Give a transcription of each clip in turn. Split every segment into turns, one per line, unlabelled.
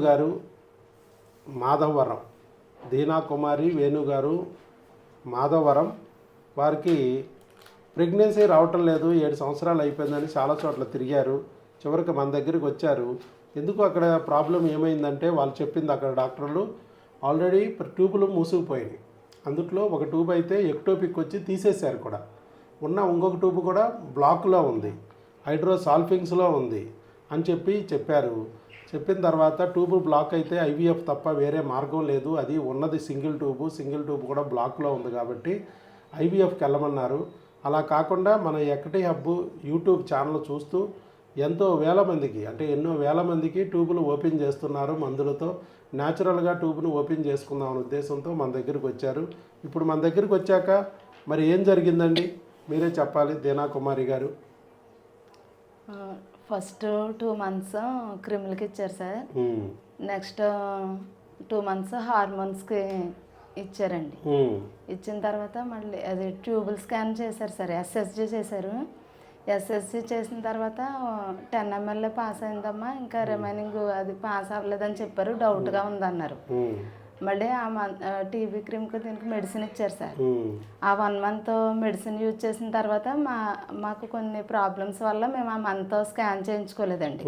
గారు మాధవరం, దీనా కుమారి వేణు గారు మాధవరం, వారికి ప్రెగ్నెన్సీ రావటం లేదు, 7 సంవత్సరాలు అయిపోయిందని చాలా చోట్ల తిరిగారు. చివరికి మన దగ్గరికి వచ్చారు. ఎందుకు అక్కడ ప్రాబ్లం ఏమైందంటే వాళ్ళు చెప్పింది అక్కడ డాక్టర్లు ఆల్రెడీ ట్యూబులు మూసుకుపోయినాయి. అందుట్లో ఒక ట్యూబ్ అయితే ఎక్టోపిక్ వచ్చి తీసేశారు కూడా. ఉన్న ఇంకొక ట్యూబ్ కూడా బ్లాక్లో ఉంది, హైడ్రోసాల్ఫింగ్స్లో ఉంది అని చెప్పారు. చెప్పిన తర్వాత ట్యూబ్ బ్లాక్ అయితే ఐవీఎఫ్ తప్ప వేరే మార్గం లేదు, అది ఉన్నది సింగిల్ ట్యూబ్ కూడా బ్లాక్లో ఉంది కాబట్టి ఐవీఎఫ్కి వెళ్ళమన్నారు. అలా కాకుండా మన ఎక్కటి హబ్బు యూట్యూబ్ ఛానల్ చూస్తూ ఎన్నో వేల మందికి ట్యూబులు ఓపెన్ చేస్తున్నారు మందులతో. న్యాచురల్గా ట్యూబ్ను ఓపెన్ చేసుకుందామనే ఉద్దేశంతో మన దగ్గరికి వచ్చారు. ఇప్పుడు మన దగ్గరికి వచ్చాక మరి ఏం జరిగిందండి మీరే చెప్పాలి దీనా కుమారి గారు.
ఫస్ట్ 2 months క్రిములకి ఇచ్చారు సార్. నెక్స్ట్ 2 months హార్మోన్స్కి ఇచ్చారండి. ఇచ్చిన తర్వాత మళ్ళీ అది ట్యూబుల్ స్కాన్ చేశారు సార్, ఎస్ఎస్జి చేశారు. ఎస్ఎస్జి చేసిన తర్వాత 10 ml పాస్ అయిందమ్మా, ఇంకా రిమైనింగ్ అది పాస్ అవ్వలేదని చెప్పారు, డౌట్గా ఉందన్నారు. మళ్ళీ టీబీ క్రీమ్కి దీనికి మెడిసిన్ ఇచ్చారు సార్. ఆ 1 month మెడిసిన్ యూజ్ చేసిన తర్వాత మాకు కొన్ని ప్రాబ్లమ్స్ వల్ల మేము ఆ మంత్ స్కాన్ చేయించుకోలేదండి.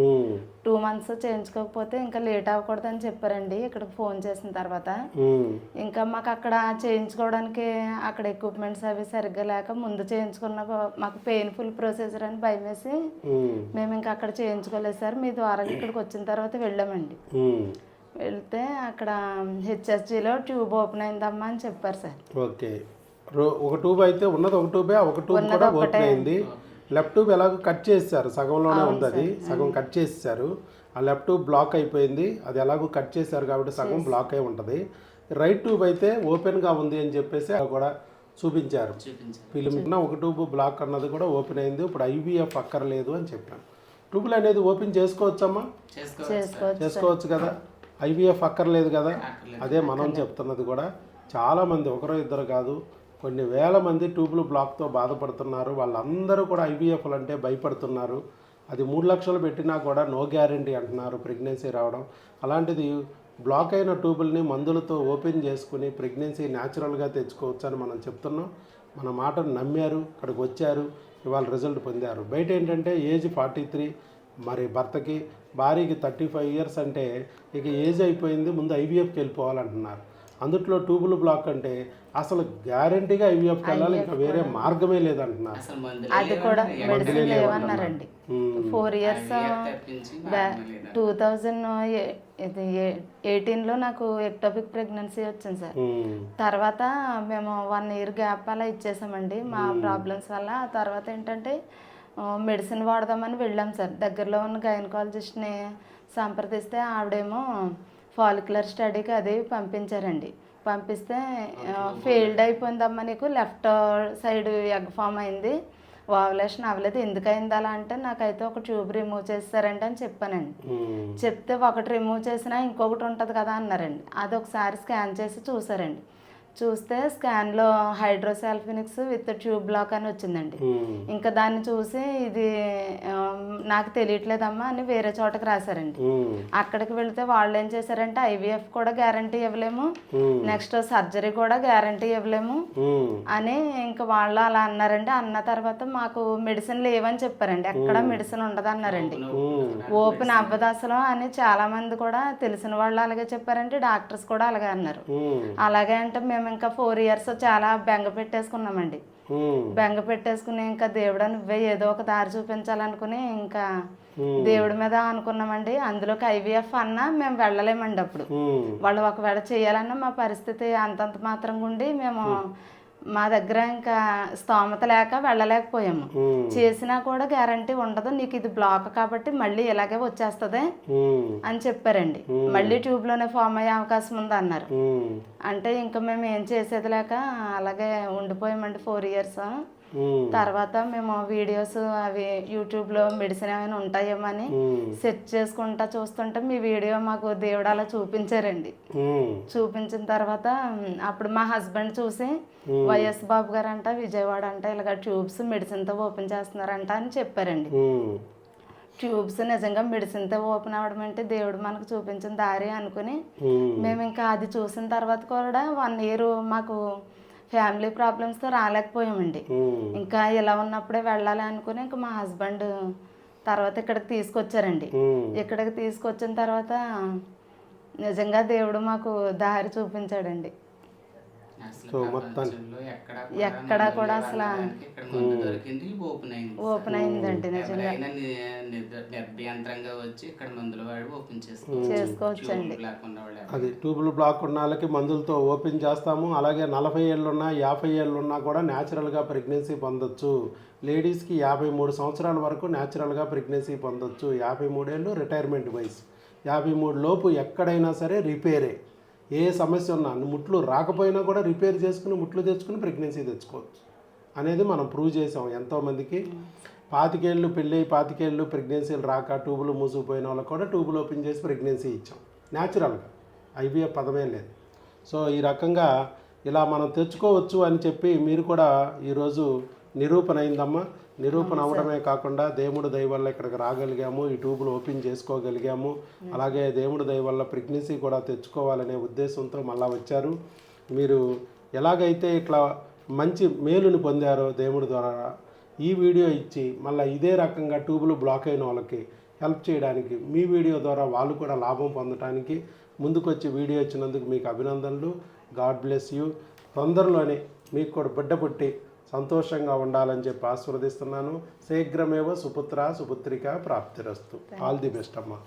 2 months చేయించుకోకపోతే ఇంకా లేట్ అవ్వకూడదని చెప్పారండి. ఇక్కడికి ఫోన్ చేసిన తర్వాత ఇంకా మాకు అక్కడ చేయించుకోవడానికి అక్కడ ఎక్విప్మెంట్స్ అవి సరిగ్గా లేక ముందు చేయించుకున్న మాకు పెయిన్ఫుల్ ప్రొసీజర్ అని భయం వేసి మేము ఇంకా అక్కడ చేయించుకోలేదు సార్. మీ ద్వారా ఇక్కడికి వచ్చిన తర్వాత వెళ్ళామండి. వెళ్తే అక్కడ హెచ్ఎస్జిలో ట్యూబ్ ఓపెన్ అయిందమ్మా అని చెప్పారు సార్.
ఓకే, ఒక ట్యూబ్ అయితే ఉన్నది, ఒక ట్యూబే, ఒక ట్యూబ్ కూడా ఓపెన్ అయింది. లెఫ్ట్ ట్యూబ్ ఎలాగో కట్ చేశారు, సగంలోనే ఉంది, అది సగం కట్ చేసేసారు. ఆ లెఫ్ట్ ట్యూబ్ బ్లాక్ అయిపోయింది, అది ఎలాగో కట్ చేశారు కాబట్టి సగం బ్లాక్ అయి ఉంటుంది. రైట్ ట్యూబ్ అయితే ఓపెన్గా ఉంది అని చెప్పేసి అది కూడా చూపించారు ఫిలిం. ఒక ట్యూబ్ బ్లాక్ అన్నది కూడా ఓపెన్ అయింది. ఇప్పుడు ఐవీఎఫ్ అక్కర్లేదు అని చెప్పాను. ట్యూబులు అనేది ఓపెన్ చేసుకోవచ్చమ్మా? చేసుకోవచ్చు కదా, ఐవీఎఫ్ అక్కర్లేదు కదా. అదే మనం చెప్తున్నది కూడా. చాలామంది, ఒకరో ఇద్దరు కాదు, కొన్ని వేల మంది ట్యూబులు బ్లాక్తో బాధపడుతున్నారు. వాళ్ళందరూ కూడా ఐవీఎఫ్లు అంటే భయపడుతున్నారు. అది 3 లక్షలు పెట్టినా కూడా నో గ్యారంటీ అంటున్నారు ప్రెగ్నెన్సీ రావడం. అలాంటిది బ్లాక్ అయిన ట్యూబుల్ని మందులతో ఓపెన్ చేసుకుని ప్రెగ్నెన్సీ న్యాచురల్గా తెచ్చుకోవచ్చు అని మనం చెప్తున్నాం. మన మాటను నమ్మారు, ఇక్కడికి వచ్చారు, ఇవాళ రిజల్ట్ పొందారు. బయట ఏంటంటే ఏజ్ 43, మరి భర్తకి, భార్యకి 35 years అంటే ఇక ఏజ్ అయిపోయింది, ముందు ఐవీఎఫ్కి వెళ్ళిపోవాలంటున్నారు. అందుట్లో ట్యూబుల్ బ్లాక్ అంటే అసలు గ్యారంటీగా ఐవీఎఫ్కి వెళ్ళాలి, ఇంకా వేరే మార్గమే లేదంటున్నారు.
అది కూడా మెడిసిన్ లేవన్నారండి. 4 years 2018లో నాకు ఎక్టోపిక్ ప్రెగ్నెన్సీ వచ్చింది సార్. తర్వాత మేము 1 year గ్యాప్ అలా ఇచ్చేసామండి మా ప్రాబ్లమ్స్ వల్ల. ఆ తర్వాత ఏంటంటే మెడిసిన్ వాడదామని వెళ్ళాం సార్. దగ్గరలో ఉన్న గైనకాలజిస్ట్ని సంప్రదిస్తే ఆవిడేమో ఫాలిక్యులర్ స్టడీకి అది పంపించారండి. పంపిస్తే ఫెయిల్డ్ అయిపోయిందమ్మా, నీకు లెఫ్ట్ సైడ్ ఎగ్ ఫామ్ అయింది, ఓవలేషన్ అవ్వలేదు. ఎందుకు అయింది అలా అంటే, నాకైతే ఒక ట్యూబ్ రిమూవ్ చేస్తారండి అని చెప్పానండి. చెప్తే ఒకటి రిమూవ్ చేసినా ఇంకొకటి ఉంటుంది కదా అన్నారండి. అది ఒకసారి స్కాన్ చేసి చూసారండి. చూస్తే స్కాన్లో హైడ్రోసాల్ఫినిక్స్ విత్ ట్యూబ్ బ్లాక్ అని వచ్చిందండి. ఇంకా దాన్ని చూసి ఇది నాకు తెలియట్లేదమ్మా అని వేరే చోటకి రాశారండి. అక్కడికి వెళితే వాళ్ళు ఏం చేశారంటే ఐవీఎఫ్ కూడా గ్యారంటీ ఇవ్వలేము, నెక్స్ట్ సర్జరీ కూడా గ్యారంటీ ఇవ్వలేము అని ఇంకా వాళ్ళు అలా అన్నారండి. అన్న తర్వాత మాకు మెడిసిన్ లేవని చెప్పారండి, ఎక్కడ మెడిసిన్ ఉండదు అన్నారండి. ఓపెన్ అవ్వదు అసలు అని చాలా మంది కూడా తెలిసిన వాళ్ళు అలాగే చెప్పారంటే, డాక్టర్స్ కూడా అలాగే అన్నారు. అలాగే అంటే మేము ఇంకా 4 years చాలా బెంగ పెట్టేసుకున్నామండి. బెంగ పెట్టేసుకుని ఇంకా దేవుడా నువ్వే ఏదో ఒక దారి చూపించాలనుకుని ఇంకా దేవుడి మీద అనుకున్నామండి. అందులోకి ఐవీఎఫ్ అన్నా మేము వెళ్ళలేమండి. అప్పుడు వాళ్ళు ఒకవేళ చేయాలన్నా మా పరిస్థితి అంతంత మాత్రంగా ఉండి మేము మా దగ్గర ఇంకా స్తోమత లేక వెళ్ళలేకపోయాము. చేసినా కూడా గ్యారంటీ ఉండదు, నీకు ఇది బ్లాక్ కాబట్టి మళ్ళీ ఇలాగే వచ్చేస్తుంది అని చెప్పారండి. మళ్ళీ ట్యూబ్లోనే ఫామ్ అయ్యే అవకాశం ఉంది అన్నారు. అంటే ఇంకా మేము ఏం చేసేది లేక అలాగే ఉండిపోయామండి 4 years. తర్వాత మేము వీడియోస్ అవి యూట్యూబ్లో మెడిసిన్ ఏమైనా ఉంటాయేమో అని సెర్చ్ చేసుకుంటా చూస్తుంటే మీ వీడియో మాకు దేవుడు అలా చూపించారండి. చూపించిన తర్వాత అప్పుడు మా హస్బెండ్ చూసి వైఎస్ బాబు గారు అంట విజయవాడ అంట ఇలాగ ట్యూబ్స్ మెడిసిన్తో ఓపెన్ చేస్తున్నారంట అని చెప్పారండి. ట్యూబ్స్ నిజంగా మెడిసిన్తో ఓపెన్ అవ్వడం అంటే దేవుడు మనకు చూపించిన దారి అనుకుని మేము ఇంకా అది చూసిన తర్వాత కూడా 1 ఇయర్ మాకు ఫ్యామిలీ ప్రాబ్లమ్స్తో రాలేకపోయామండి. ఇంకా ఇలా ఉన్నప్పుడే వెళ్ళాలి అనుకుని ఇంకా మా హస్బెండ్ తర్వాత ఇక్కడికి తీసుకొచ్చారండి. ఇక్కడికి తీసుకొచ్చిన తర్వాత నిజంగా దేవుడు మాకు దారి చూపించాడండి.
అసలు ప్రపంచంలో
ఎక్కడ కూడా అసలు
ఇక్కడ ముందు దొరికింది
ఓపెన్ అయిందండి. నిజంగా
నిర్భయంత్రంగా వచ్చి ఇక్కడ మందులు వాడి ఓపెన్
చేసుకోవచ్చండి.
అది ట్యూబుల్ బ్లాక్ ఉన్న వాళ్ళకి మందులతో ఓపెన్ చేస్తాము. అలాగే 40 ఏళ్ళున్నా 50 ఏళ్ళున్నా కూడా న్యాచురల్గా ప్రెగ్నెన్సీ పొందొచ్చు. లేడీస్కి 53 సంవత్సరాల వరకు న్యాచురల్గా ప్రెగ్నెన్సీ పొందొచ్చు. 53 ఏళ్ళు రిటైర్మెంట్ వయసు. 53 లోపు ఎక్కడైనా సరే రిపేరే. ఏ సమస్య ఉన్నా ముట్లు రాకపోయినా కూడా రిపేర్ చేసుకుని ముట్లు తెచ్చుకుని ప్రెగ్నెన్సీ తెచ్చుకోవచ్చు అనేది మనం ప్రూవ్ చేసాం ఎంతోమందికి. 25 ఏళ్ళు పెళ్ళి 25 ఏళ్ళు ప్రెగ్నెన్సీలు రాక ట్యూబులు మూసుకుపోయిన వాళ్ళకి కూడా ట్యూబులు ఓపెన్ చేసి ప్రెగ్నెన్సీ ఇచ్చాం న్యాచురల్గా. ఐవీఎఫ్ పదమే లేదు. సో ఈ రకంగా ఇలా మనం తెచ్చుకోవచ్చు అని చెప్పి మీరు కూడా ఈరోజు నిరూపణ అయిందమ్మా. నిరూపణ అవడమే కాకుండా దేవుడు దయ వల్ల ఇక్కడికి రాగలిగాము, ఈ ట్యూబులు ఓపెన్ చేసుకోగలిగాము. అలాగే దేవుడు దయ వల్ల ప్రెగ్నెన్సీ కూడా తెచ్చుకోవాలనే ఉద్దేశంతో మళ్ళీ వచ్చారు. మీరు ఎలాగైతే ఇట్లా మంచి మేలుని పొందారో దేవుడి ద్వారా ఈ వీడియో ఇచ్చి మళ్ళీ ఇదే రకంగా ట్యూబులు బ్లాక్ అయిన వాళ్ళకి హెల్ప్ చేయడానికి మీ వీడియో ద్వారా వాళ్ళు కూడా లాభం పొందడానికి ముందుకొచ్చి వీడియో ఇచ్చినందుకు మీకు అభినందనలు. God bless you. తొందరలోనే మీకు కూడా బిడ్డ పుట్టి సంతోషంగా ఉండాలని చెప్పి ఆశీర్వదిస్తున్నాను. శీఘ్రమేవ సుపుత్ర సుపుత్రిక ప్రాప్తిరస్తు. ఆల్ ది బెస్ట్ అమ్మా.